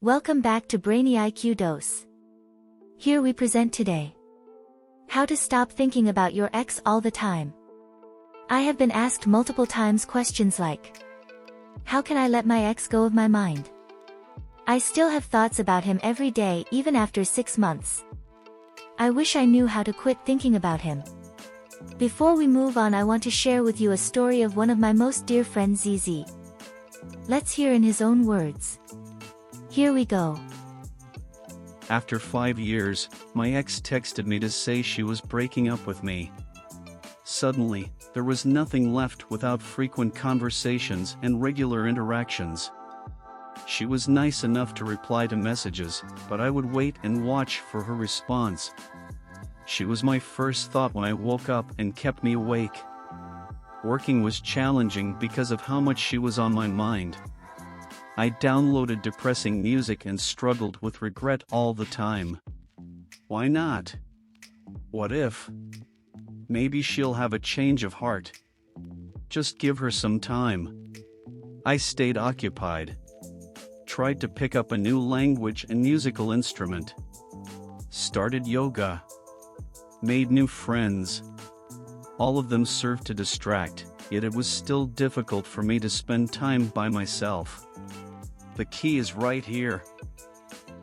Welcome back to Brainy IQ Dose. Here we present today. How to stop thinking about your ex all the time. I have been asked multiple times questions like, how can I let my ex go of my mind? I still have thoughts about him every day even after 6 months. I wish I knew how to quit thinking about him. Before we move on, I want to share with you a story of one of my most dear friends, ZZ. Let's hear in his own words. Here we go. After 5 years, my ex texted me to say she was breaking up with me. Suddenly, there was nothing left without frequent conversations and regular interactions. She was nice enough to reply to messages, but I would wait and watch for her response. She was my first thought when I woke up and kept me awake. Working was challenging because of how much she was on my mind. I downloaded depressing music and struggled with regret all the time. Why not? What if? Maybe she'll have a change of heart. Just give her some time. I stayed occupied. Tried to pick up a new language and musical instrument. Started yoga. Made new friends. All of them served to distract, yet it was still difficult for me to spend time by myself. The key is right here.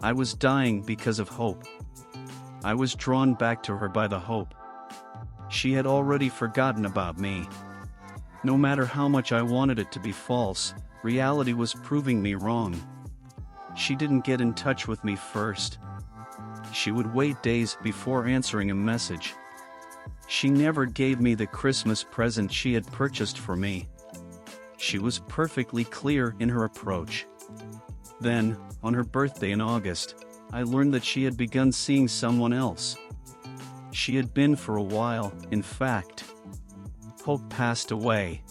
I was dying because of hope. I was drawn back to her by the hope. She had already forgotten about me. No matter how much I wanted it to be false, reality was proving me wrong. She didn't get in touch with me first. She would wait days before answering a message. She never gave me the Christmas present she had purchased for me. She was perfectly clear in her approach. Then, on her birthday in August, I learned that she had begun seeing someone else. She had been for a while, in fact. Hope passed away.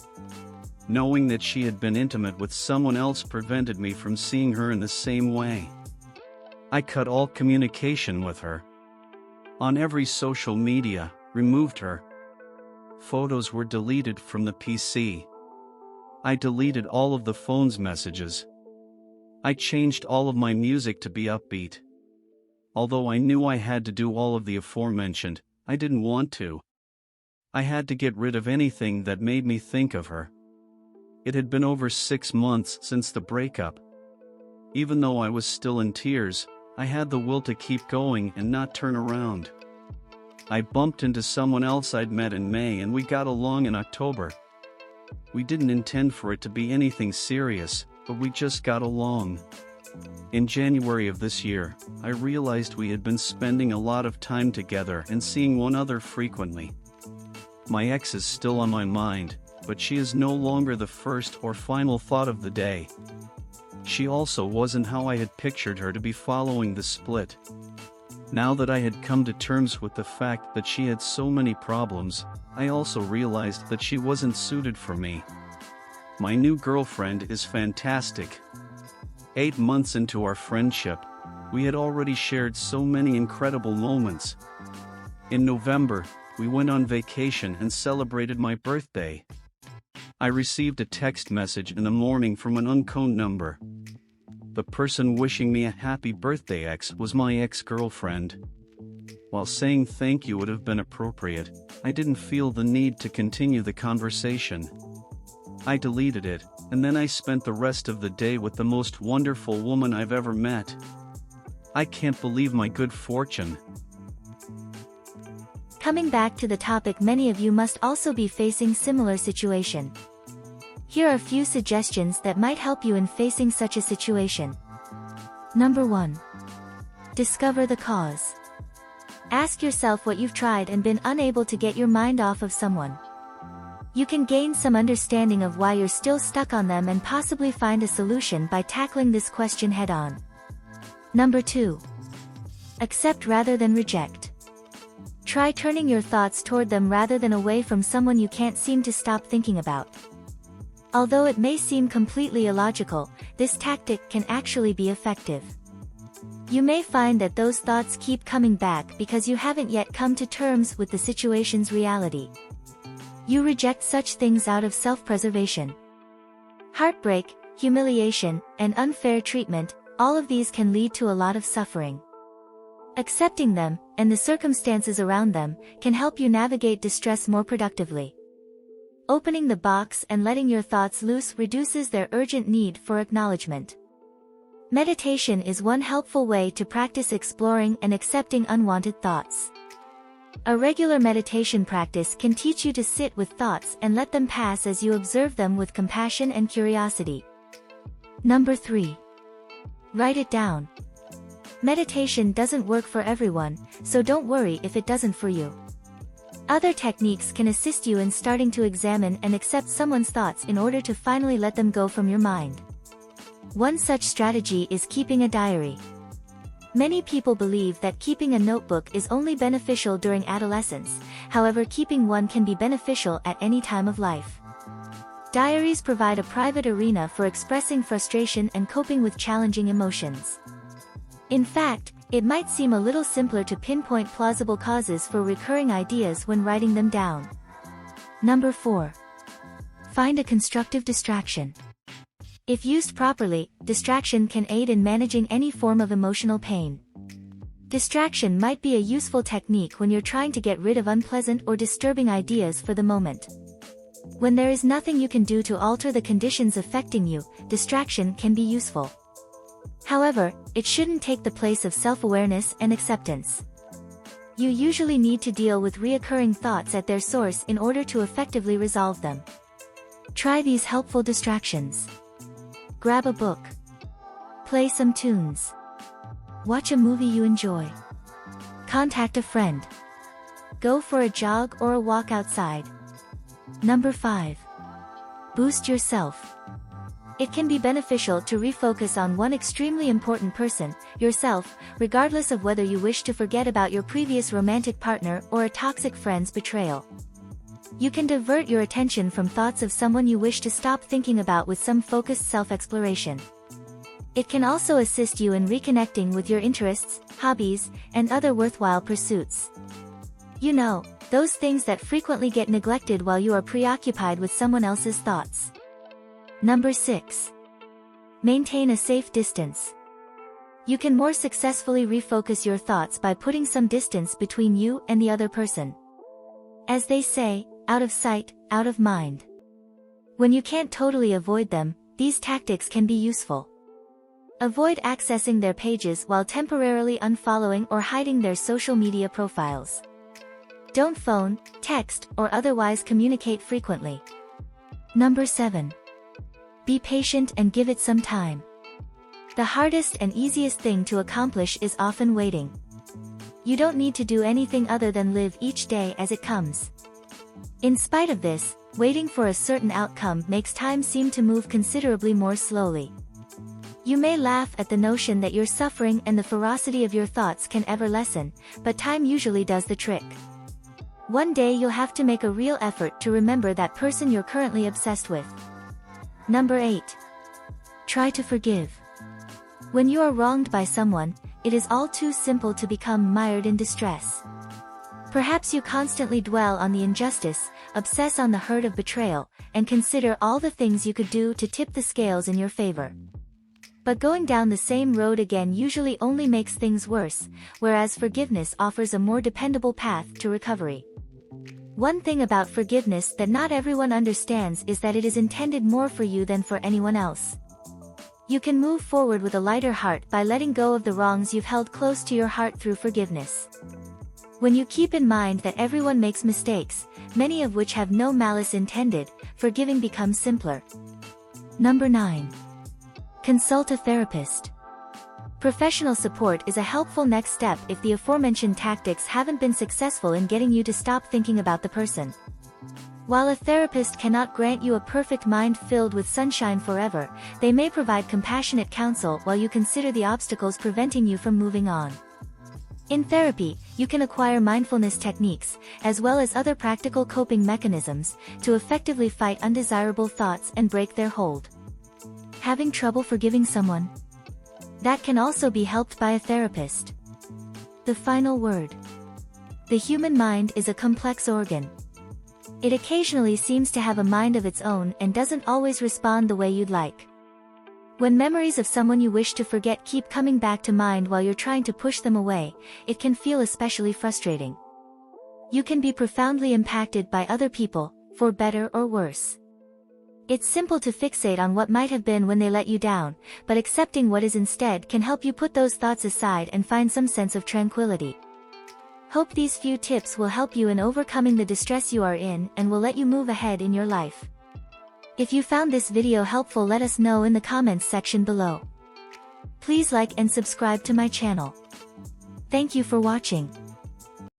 Knowing that she had been intimate with someone else prevented me from seeing her in the same way. I cut all communication with her. On every social media, removed her. Photos were deleted from the PC. I deleted all of the phone's messages. I changed all of my music to be upbeat. Although I knew I had to do all of the aforementioned, I didn't want to. I had to get rid of anything that made me think of her. It had been over 6 months since the breakup. Even though I was still in tears, I had the will to keep going and not turn around. I bumped into someone else I'd met in May and we got along in October. We didn't intend for it to be anything serious, but we just got along. In January of this year, I realized we had been spending a lot of time together and seeing one another frequently. My ex is still on my mind, but she is no longer the first or final thought of the day. She also wasn't how I had pictured her to be following the split. Now that I had come to terms with the fact that she had so many problems, I also realized that she wasn't suited for me. My new girlfriend is fantastic. 8 months into our friendship, we had already shared so many incredible moments. In November, we went on vacation and celebrated my birthday. I received a text message in the morning from an unknown number. The person wishing me a happy birthday ex was my ex-girlfriend. While saying thank you would have been appropriate, I didn't feel the need to continue the conversation. I deleted it, and then I spent the rest of the day with the most wonderful woman I've ever met. I can't believe my good fortune. Coming back to the topic, many of you must also be facing similar situation. Here are a few suggestions that might help you in facing such a situation. Number 1. Discover the cause. Ask yourself what you've tried and been unable to get your mind off of someone. You can gain some understanding of why you're still stuck on them and possibly find a solution by tackling this question head-on. Number 2. Accept rather than reject. Try turning your thoughts toward them rather than away from someone you can't seem to stop thinking about. Although it may seem completely illogical, this tactic can actually be effective. You may find that those thoughts keep coming back because you haven't yet come to terms with the situation's reality. You reject such things out of self-preservation. Heartbreak, humiliation, and unfair treatment, all of these can lead to a lot of suffering. Accepting them, and the circumstances around them, can help you navigate distress more productively. Opening the box and letting your thoughts loose reduces their urgent need for acknowledgement. Meditation is one helpful way to practice exploring and accepting unwanted thoughts. A regular meditation practice can teach you to sit with thoughts and let them pass as you observe them with compassion and curiosity. Number 3. Write it down. Meditation doesn't work for everyone, so don't worry if it doesn't for you. Other techniques can assist you in starting to examine and accept someone's thoughts in order to finally let them go from your mind. One such strategy is keeping a diary. Many people believe that keeping a notebook is only beneficial during adolescence, however, keeping one can be beneficial at any time of life. Diaries provide a private arena for expressing frustration and coping with challenging emotions. In fact, it might seem a little simpler to pinpoint plausible causes for recurring ideas when writing them down. Number 4. Find a constructive distraction. If used properly, distraction can aid in managing any form of emotional pain. Distraction might be a useful technique when you're trying to get rid of unpleasant or disturbing ideas for the moment. When there is nothing you can do to alter the conditions affecting you, distraction can be useful. However, it shouldn't take the place of self-awareness and acceptance. You usually need to deal with recurring thoughts at their source in order to effectively resolve them. Try these helpful distractions. Grab a book. Play some tunes. Watch a movie you enjoy. Contact a friend. Go for a jog or a walk outside. Number 5. Boost yourself. It can be beneficial to refocus on one extremely important person, yourself, regardless of whether you wish to forget about your previous romantic partner or a toxic friend's betrayal. You can divert your attention from thoughts of someone you wish to stop thinking about with some focused self-exploration. It can also assist you in reconnecting with your interests, hobbies, and other worthwhile pursuits. You know, those things that frequently get neglected while you are preoccupied with someone else's thoughts. Number 6. Maintain a safe distance. You can more successfully refocus your thoughts by putting some distance between you and the other person. As they say, out of sight, out of mind. When you can't totally avoid them, these tactics can be useful. Avoid accessing their pages while temporarily unfollowing or hiding their social media profiles. Don't phone, text, or otherwise communicate frequently. Number 7. Be patient and give it some time. The hardest and easiest thing to accomplish is often waiting. You don't need to do anything other than live each day as it comes. In spite of this, waiting for a certain outcome makes time seem to move considerably more slowly. You may laugh at the notion that your suffering and the ferocity of your thoughts can ever lessen, but time usually does the trick. One day you'll have to make a real effort to remember that person you're currently obsessed with. Number 8. Try to forgive. When you are wronged by someone, it is all too simple to become mired in distress. Perhaps you constantly dwell on the injustice, obsess on the hurt of betrayal, and consider all the things you could do to tip the scales in your favor. But going down the same road again usually only makes things worse, whereas forgiveness offers a more dependable path to recovery. One thing about forgiveness that not everyone understands is that it is intended more for you than for anyone else. You can move forward with a lighter heart by letting go of the wrongs you've held close to your heart through forgiveness. When you keep in mind that everyone makes mistakes, many of which have no malice intended, forgiving becomes simpler. Number 9. Consult a therapist. Professional support is a helpful next step if the aforementioned tactics haven't been successful in getting you to stop thinking about the person. While a therapist cannot grant you a perfect mind filled with sunshine forever, they may provide compassionate counsel while you consider the obstacles preventing you from moving on. In therapy, you can acquire mindfulness techniques, as well as other practical coping mechanisms, to effectively fight undesirable thoughts and break their hold. Having trouble forgiving someone? That can also be helped by a therapist. The final word. The human mind is a complex organ. It occasionally seems to have a mind of its own and doesn't always respond the way you'd like. When memories of someone you wish to forget keep coming back to mind while you're trying to push them away, it can feel especially frustrating. You can be profoundly impacted by other people, for better or worse. It's simple to fixate on what might have been when they let you down, but accepting what is instead can help you put those thoughts aside and find some sense of tranquility. Hope these few tips will help you in overcoming the distress you are in and will let you move ahead in your life. If you found this video helpful, let us know in the comments section below. Please like and subscribe to my channel. Thank you for watching.